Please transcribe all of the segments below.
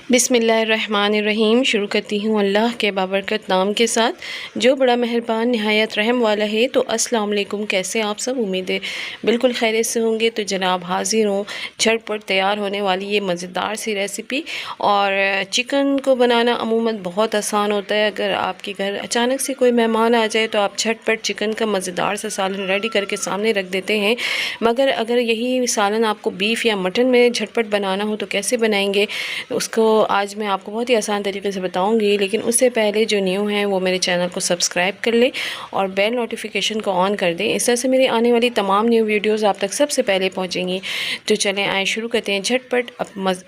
बिस्मिल्लाहिर्रहमानिर्रहीम। शुरू करती हूँ अल्लाह के बाबरकत नाम के साथ जो बड़ा मेहरबान नहायत रहम वाला है। तो अस्सलाम वालेकुम, कैसे आप सब? उम्मीद है बिल्कुल खैरियत से होंगे। तो जनाब हाज़िर हूँ झटपट तैयार होने वाली ये मज़ेदार सी रेसिपी। और चिकन को बनाना अमूमन बहुत आसान होता है। अगर आपके घर अचानक से कोई मेहमान आ जाए तो आप झटपट चिकन का मज़ेदार सा सालन रेडी करके सामने रख देते हैं। मगर अगर यही सालन आपको बीफ या मटन में झटपट बनाना हो तो कैसे बनाएंगे, उसको आज मैं आपको बहुत ही आसान तरीके से बताऊंगी। लेकिन उससे पहले जो न्यू हैं वो मेरे चैनल को सब्सक्राइब कर लें और बेल नोटिफिकेशन को ऑन कर दें। इस तरह से मेरी आने वाली तमाम न्यू वीडियोस आप तक सबसे पहले पहुंचेंगी। तो चलें आए शुरू करते हैं झटपट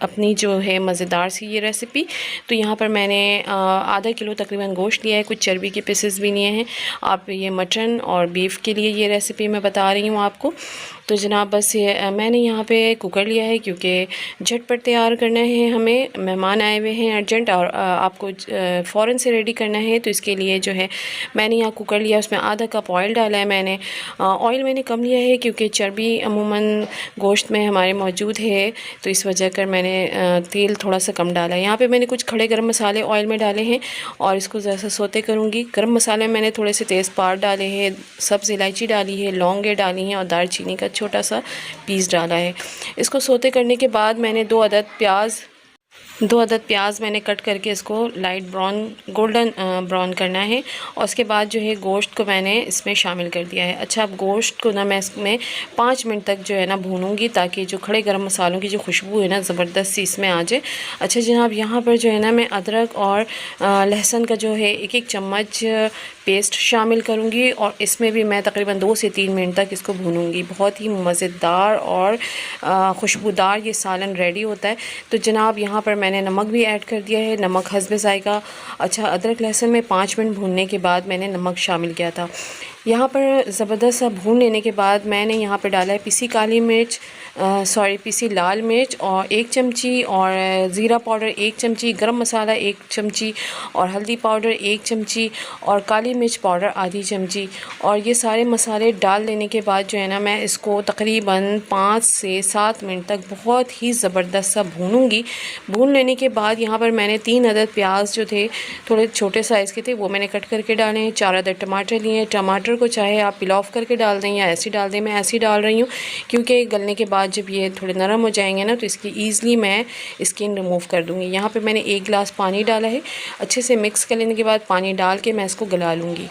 अपनी जो है मज़ेदार सी ये रेसिपी। तो यहाँ पर मैंने आधा किलो तकरीबन गोश्त लिया है, कुछ चर्बी के पीसेस भी लिए हैं। आप ये मटन और बीफ के लिए ये रेसिपी मैं बता रही हूँ आपको। तो जनाब बस ये मैंने यहाँ पे कुकर लिया है क्योंकि झटपट तैयार करना है, हमें मेहमान आए हुए हैं अर्जेंट और आपको फ़ौरन से रेडी करना है। तो इसके लिए जो है मैंने यहाँ कुकर लिया, उसमें आधा कप ऑयल डाला है मैंने। ऑयल मैंने कम लिया है क्योंकि चर्बी अमूमन गोश्त में हमारे मौजूद है, तो इस वजह कर मैंने तेल थोड़ा सा कम डाला है। यहाँ पे मैंने कुछ खड़े गरम मसाले ऑयल में डाले हैं और इसको ज़रा सा सोते करूँगी। गरम मसाले में मैंने थोड़े से तेज़पात डाले हैं, सब्ज़ इलायची डाली है, लौंगे डाली हैं और दालचीनी का छोटा सा पीस डाला है। इसको सोते करने के बाद मैंने दो अदद प्याज मैंने कट करके इसको लाइट ब्राउन गोल्डन ब्राउन करना है। और उसके बाद जो है गोश्त को मैंने इसमें शामिल कर दिया है। अच्छा, अब गोश्त को ना मैं इसमें 5 मिनट तक जो है ना भूनूंगी ताकि जो खड़े गरम मसालों की जो खुशबू है ना ज़बरदस्त सी इसमें आ जाए। अच्छा जनाब, यहाँ पर जो है ना मैं अदरक और लहसुन का जो है 1-1 चम्मच पेस्ट शामिल करूँगी और इसमें भी मैं तकरीबन 2 से 3 मिनट तक इसको भूनूंगी। बहुत ही मज़ेदार और खुशबूदार ये सालन रेडी होता है। तो जनाब यहाँ पर मैंने नमक भी ऐड कर दिया है, नमक हस्बे ज़ायक़ा। अच्छा, अदरक लहसुन में 5 मिनट भूनने के बाद मैंने नमक शामिल किया था। यहाँ पर ज़बरदस्त सा भून लेने के बाद मैंने यहाँ पे डाला है पिसी लाल मिर्च और 1 चमची, और ज़ीरा पाउडर 1 चमची, गरम मसाला 1 चमची, और हल्दी पाउडर 1 चमची, और काली मिर्च पाउडर आधी चमची। और ये सारे मसाले डाल लेने के बाद जो है ना मैं इसको तकरीबन 5 से 7 मिनट तक बहुत ही ज़बरदस्त सा भूनूंगी। भून लेने के बाद यहाँ पर मैंने 3 अदद प्याज जो थे थोड़े छोटे साइज़ के थे वो मैंने कट करके डाले हैं। 4 अदद टमाटर लिए हैं। टमाटर को चाहे आप पिल ऑफ करके डाल दें या ऐसे डाल दें, मैं ऐसे ही डाल रही हूँ क्योंकि गलने के बाद जब ये थोड़े नरम हो जाएंगे ना तो इसकी ईज़िली मैं स्किन रिमूव कर दूँगी। यहाँ पे मैंने 1 गिलास पानी डाला है। अच्छे से मिक्स कर लेने के बाद पानी डाल के मैं इसको गला लूँगी।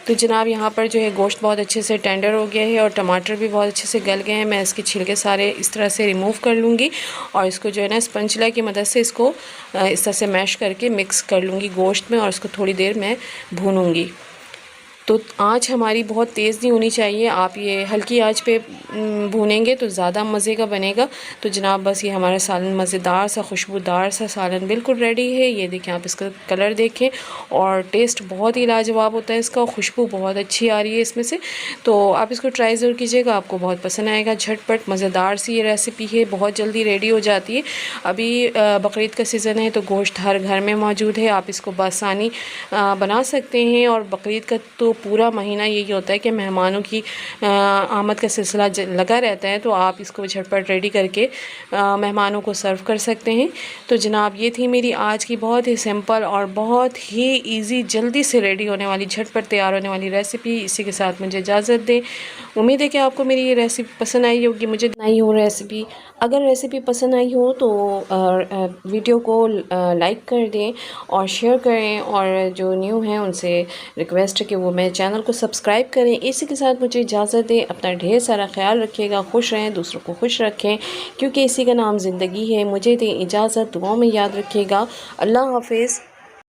तो जनाब यहाँ पर जो है गोश्त बहुत अच्छे से टेंडर हो गया है और टमाटर भी बहुत अच्छे से गल गए हैं। मैं इसके छिलके सारे इस तरह से रिमूव कर लूँगी और इसको जो है ना स्पंचला की मदद से इसको इस तरह से मैश करके मिक्स कर लूँगी गोश्त में और इसको थोड़ी देर मैं भूनूँगी। तो आँच हमारी बहुत तेज़ नहीं होनी चाहिए, आप ये हल्की आंच पे भूनेंगे तो ज़्यादा मज़े का बनेगा। तो जनाब बस ये हमारा सालन मज़ेदार सा खुशबूदार सा सालन बिल्कुल रेडी है। ये देखें, आप इसका कलर देखें और टेस्ट बहुत ही लाजवाब होता है इसका, खुशबू बहुत अच्छी आ रही है इसमें से। तो आप इसको ट्राई ज़रूर कीजिएगा, आपको बहुत पसंद आएगा। झटपट मज़ेदार सी ये रेसिपी है, बहुत जल्दी रेडी हो जाती है। अभी बकरीद का सीज़न है तो गोश्त हर घर में मौजूद है, आप इसको बआसानी बना सकते हैं। और बकरीद का तो पूरा महीना यही होता है कि मेहमानों की आमद का सिलसिला लगा रहता है, तो आप इसको झटपट रेडी करके मेहमानों को सर्व कर सकते हैं। तो जनाब ये थी मेरी आज की बहुत ही सिंपल और बहुत ही इजी जल्दी से रेडी होने वाली झटपट तैयार होने वाली रेसिपी। इसी के साथ मुझे इजाज़त दें। उम्मीद है कि आपको मेरी ये रेसिपी पसंद आई होगी। मुझे नहीं हो रेसिपी, अगर रेसिपी पसंद आई हो तो वीडियो को लाइक कर दें और शेयर करें, और जो न्यू हैं उनसे रिक्वेस्ट है कि वो मेरे चैनल को सब्सक्राइब करें। इसी के साथ मुझे इजाज़त दें। अपना ढेर सारा ख्याल रखिएगा, खुश रहें, दूसरों को खुश रखें क्योंकि इसी का नाम ज़िंदगी है। मुझे दें इजाज़त, दुआओं में याद रखिएगा। अल्लाह हाफ़िज़।